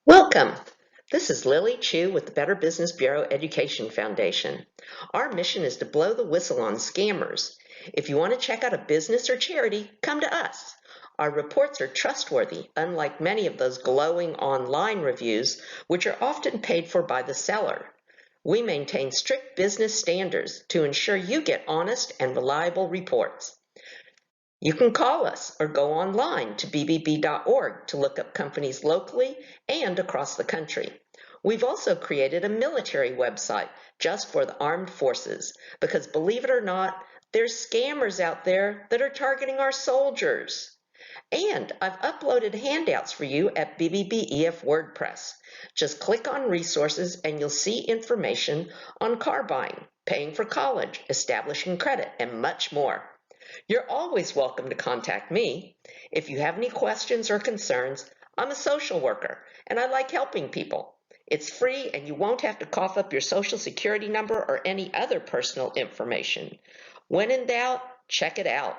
Welcome. This is Lily Chu with the Better Business Bureau Education Foundation. Our mission is to blow the whistle on scammers. If you want to check out a business or charity, come to us. Our reports are trustworthy, unlike many of those glowing online reviews, which are often paid for by the seller. We maintain strict business standards to ensure you get honest and reliable reports. You can call us or go online to bbb.org to look up companies locally and across the country. We've also created a military website just for the armed forces because, believe it or not, there's scammers out there that are targeting our soldiers. And I've uploaded handouts for you at BBBEF WordPress. Just click on resources and you'll see information on car buying, paying for college, establishing credit, and much more. You're always welcome to contact me. If you have any questions or concerns, I'm a social worker and I like helping people. It's free and you won't have to cough up your social security number or any other personal information. When in doubt, check it out.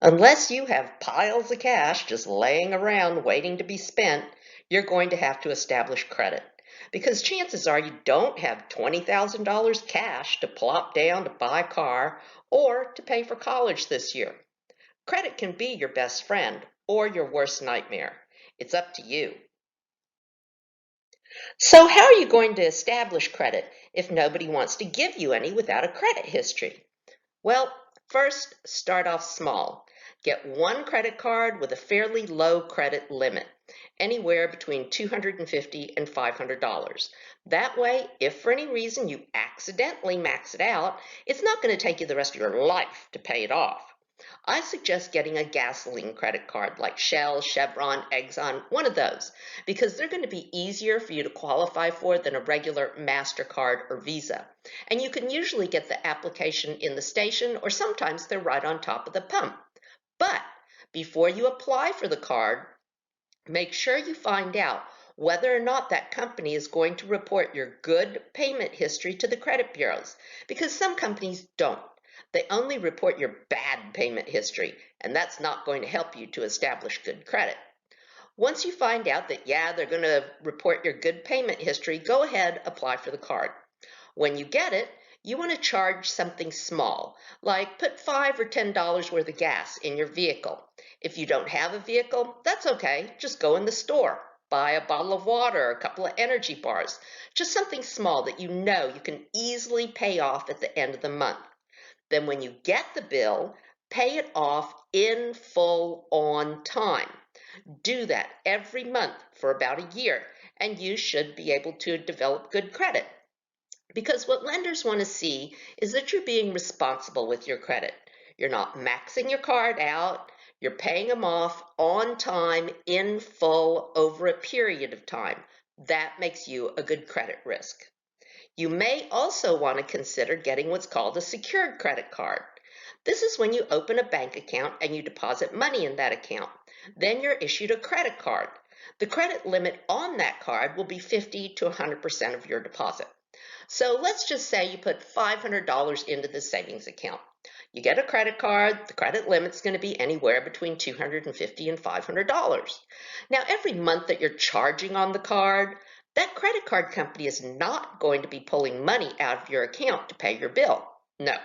Unless you have piles of cash just laying around waiting to be spent, you're going to have to establish credit. Because chances are you don't have $20,000 cash to plop down to buy a car or to pay for college this year. Credit can be your best friend or your worst nightmare. It's up to you. So how are you going to establish credit if nobody wants to give you any without a credit history? Well, first, start off small. Get one credit card with a fairly low credit limit, anywhere between $250 and $500. That way, if for any reason you accidentally max it out, it's not going to take you the rest of your life to pay it off. I suggest getting a gasoline credit card like Shell, Chevron, Exxon, one of those, because they're going to be easier for you to qualify for than a regular MasterCard or Visa. And you can usually get the application in the station, or sometimes they're right on top of the pump. But before you apply for the card, make sure you find out whether or not that company is going to report your good payment history to the credit bureaus, because some companies don't. They only report your bad payment history, and that's not going to help you to establish good credit. Once you find out that, yeah, they're going to report your good payment history, go ahead, apply for the card. When you get it, you want to charge something small, like put $5 or $10 worth of gas in your vehicle. If you don't have a vehicle, that's okay. Just go in the store, buy a bottle of water or a couple of energy bars, just something small that you know you can easily pay off at the end of the month. Then when you get the bill, pay it off in full on time. Do that every month for about a year, and you should be able to develop good credit. Because what lenders want to see is that you're being responsible with your credit. You're not maxing your card out, you're paying them off on time, in full, over a period of time. That makes you a good credit risk. You may also want to consider getting what's called a secured credit card. This is when you open a bank account and you deposit money in that account. Then you're issued a credit card. The credit limit on that card will be 50 to 100% of your deposit. So let's just say you put $500 into the savings account. You get a credit card, the credit limit's going to be anywhere between $250 and $500. Now, every month that you're charging on the card, that credit card company is not going to be pulling money out of your account to pay your bill. No,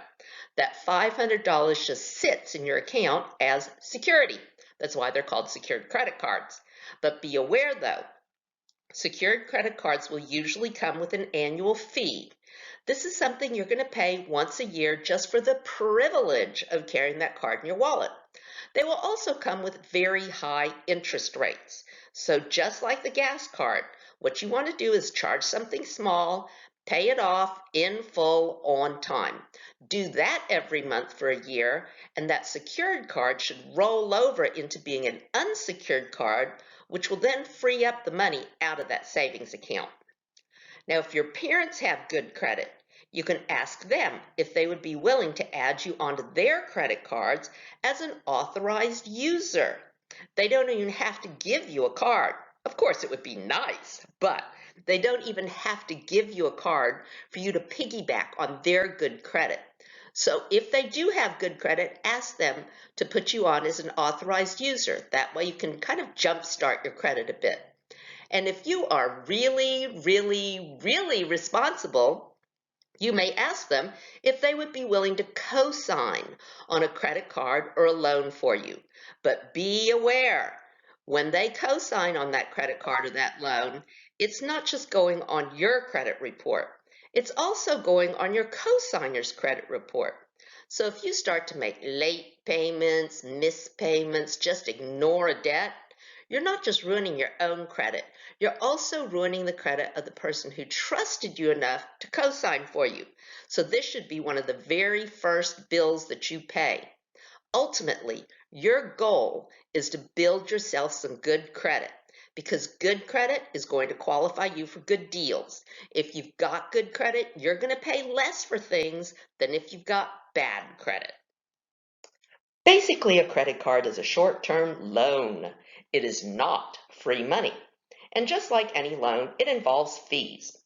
that $500 just sits in your account as security. That's why they're called secured credit cards. But be aware though, secured credit cards will usually come with an annual fee. This is something you're going to pay once a year just for the privilege of carrying that card in your wallet. They will also come with very high interest rates. So just like the gas card, what you want to do is charge something small, pay it off in full on time. Do that every month for a year, and that secured card should roll over into being an unsecured card, which will then free up the money out of that savings account. Now, if your parents have good credit, you can ask them if they would be willing to add you onto their credit cards as an authorized user. They don't even have to give you a card. Of course, it would be nice, but they don't even have to give you a card for you to piggyback on their good credit. So if they do have good credit, ask them to put you on as an authorized user. That way you can kind of jumpstart your credit a bit. And if you are really, really, really responsible, you may ask them if they would be willing to co-sign on a credit card or a loan for you. But be aware, when they co-sign on that credit card or that loan, it's not just going on your credit report. It's also going on your co-signer's credit report. So if you start to make late payments, missed payments, just ignore a debt, you're not just ruining your own credit, you're also ruining the credit of the person who trusted you enough to co-sign for you. So this should be one of the very first bills that you pay. Ultimately, your goal is to build yourself some good credit, because good credit is going to qualify you for good deals. If you've got good credit, you're going to pay less for things than if you've got bad credit. Basically, a credit card is a short-term loan. It is not free money. And just like any loan, it involves fees.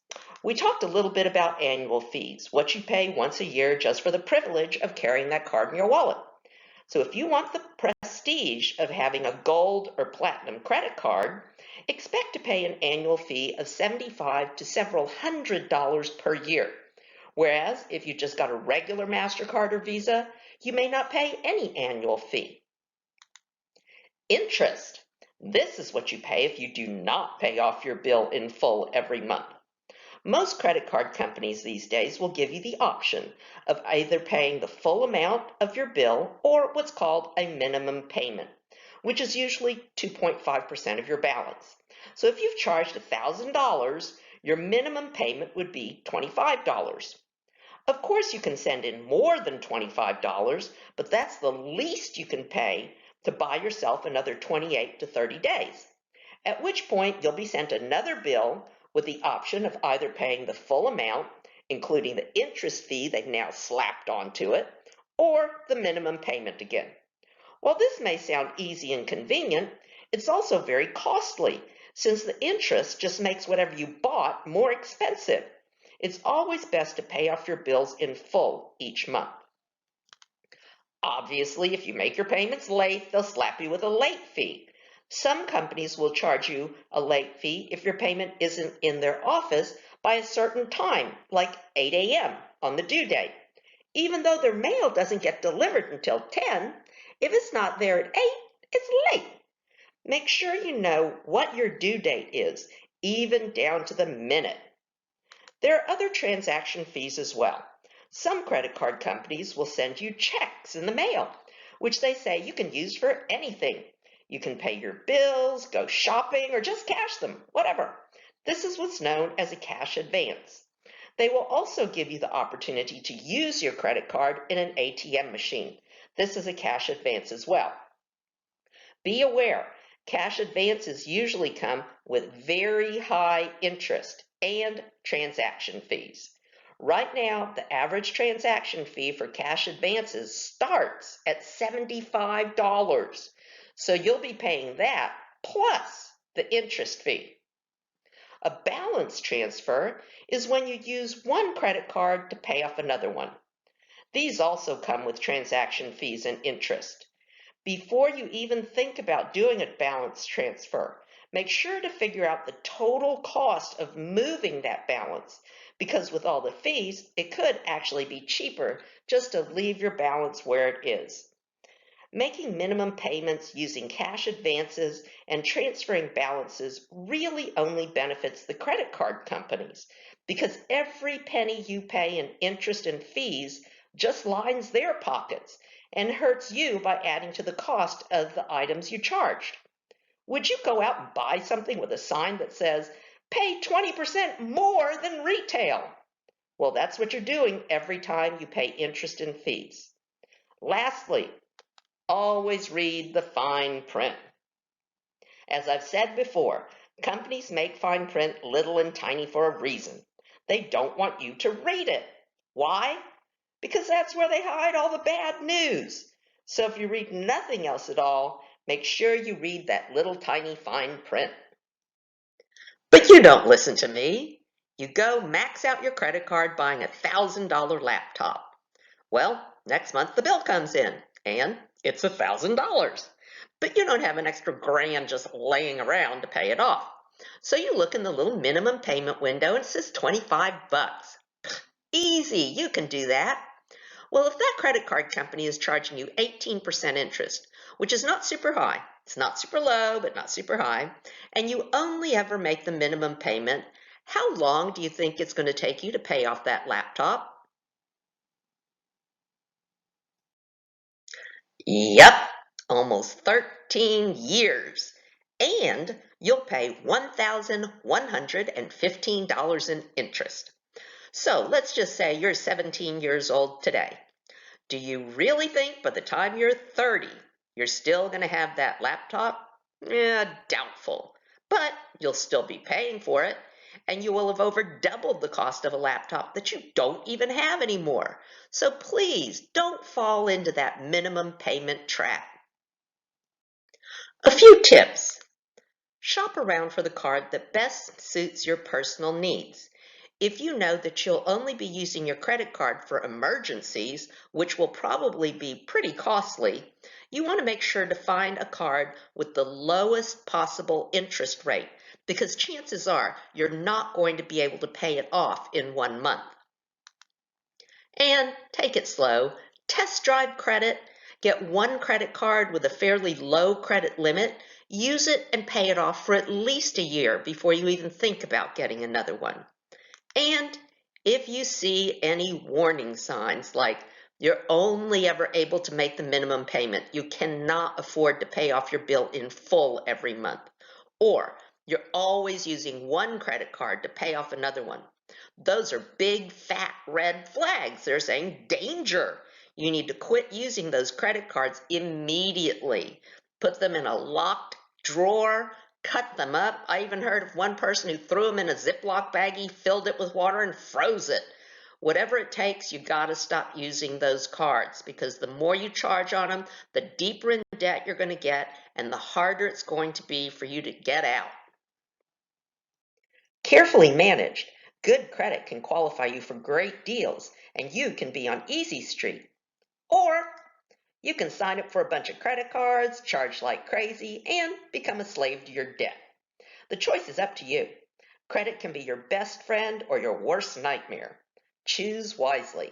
We talked a little bit about annual fees, what you pay once a year just for the privilege of carrying that card in your wallet. So if you want the prestige of having a gold or platinum credit card, expect to pay an annual fee of $75 to several $100s per year. Whereas if you just got a regular MasterCard or Visa, you may not pay any annual fee. Interest. This is what you pay if you do not pay off your bill in full every month. Most credit card companies these days will give you the option of either paying the full amount of your bill or what's called a minimum payment, which is usually 2.5% of your balance. So if you've charged $1,000, your minimum payment would be $25. Of course, you can send in more than $25, but that's the least you can pay to buy yourself another 28 to 30 days, at which point you'll be sent another bill with the option of either paying the full amount, including the interest fee they've now slapped onto it, or the minimum payment again. While this may sound easy and convenient, it's also very costly, since the interest just makes whatever you bought more expensive. It's always best to pay off your bills in full each month. Obviously, if you make your payments late, they'll slap you with a late fee. Some companies will charge you a late fee if your payment isn't in their office by a certain time, like 8 a.m. on the due date. Even though their mail doesn't get delivered until 10, if it's not there at 8, it's late. Make sure you know what your due date is, even down to the minute. There are other transaction fees as well. Some credit card companies will send you checks in the mail, which they say you can use for anything. You can pay your bills, go shopping, or just cash them, whatever. This is what's known as a cash advance. They will also give you the opportunity to use your credit card in an ATM machine. This is a cash advance as well. Be aware, cash advances usually come with very high interest and transaction fees. Right now, the average transaction fee for cash advances starts at $75. So you'll be paying that plus the interest fee. A balance transfer is when you use one credit card to pay off another one. These also come with transaction fees and interest. Before you even think about doing a balance transfer, make sure to figure out the total cost of moving that balance, because with all the fees, it could actually be cheaper just to leave your balance where it is. Making minimum payments using cash advances and transferring balances really only benefits the credit card companies, because every penny you pay in interest and fees just lines their pockets and hurts you by adding to the cost of the items you charged. Would you go out and buy something with a sign that says, "Pay 20% more than retail"? Well, that's what you're doing every time you pay interest and fees. Lastly, always read the fine print. As I've said before, companies make fine print little and tiny for a reason. They don't want you to read it. Why? Because that's where they hide all the bad news. So if you read nothing else at all, make sure you read that little tiny fine print. But you don't listen to me. You go max out your credit card buying a $1,000 laptop. Well, next month the bill comes in, and it's $1,000. But you don't have an extra grand just laying around to pay it off. So you look in the little minimum payment window and it says 25 bucks. Easy, you can do that. Well, if that credit card company is charging you 18% interest, which is not super high, it's not super low, but not super high, and you only ever make the minimum payment, how long do you think it's going to take you to pay off that laptop? Yep, almost 13 years. And you'll pay $1,115 in interest. So let's just say you're 17 years old today. Do you really think by the time you're 30, you're still going to have that laptop? Doubtful. But you'll still be paying for it, and you will have over doubled the cost of a laptop that you don't even have anymore. So please don't fall into that minimum payment trap. A few tips. Shop around for the card that best suits your personal needs. If you know that you'll only be using your credit card for emergencies, which will probably be pretty costly, you want to make sure to find a card with the lowest possible interest rate, because chances are you're not going to be able to pay it off in 1 month. And take it slow. Test drive credit. Get one credit card with a fairly low credit limit. Use it and pay it off for at least a year before you even think about getting another one. And if you see any warning signs like you're only ever able to make the minimum payment, you cannot afford to pay off your bill in full every month, or you're always using one credit card to pay off another one, those are big fat red flags. They're saying danger. You need to quit using those credit cards immediately. Put them in a locked drawer, cut them up. I even heard of one person who threw them in a Ziploc baggie, filled it with water, and froze it. Whatever it takes, you got to stop using those cards, because the more you charge on them, the deeper in debt you're going to get, and the harder it's going to be for you to get out. Carefully managed, good credit can qualify you for great deals, and you can be on Easy Street. Or you can sign up for a bunch of credit cards, charge like crazy, and become a slave to your debt. The choice is up to you. Credit can be your best friend or your worst nightmare. Choose wisely.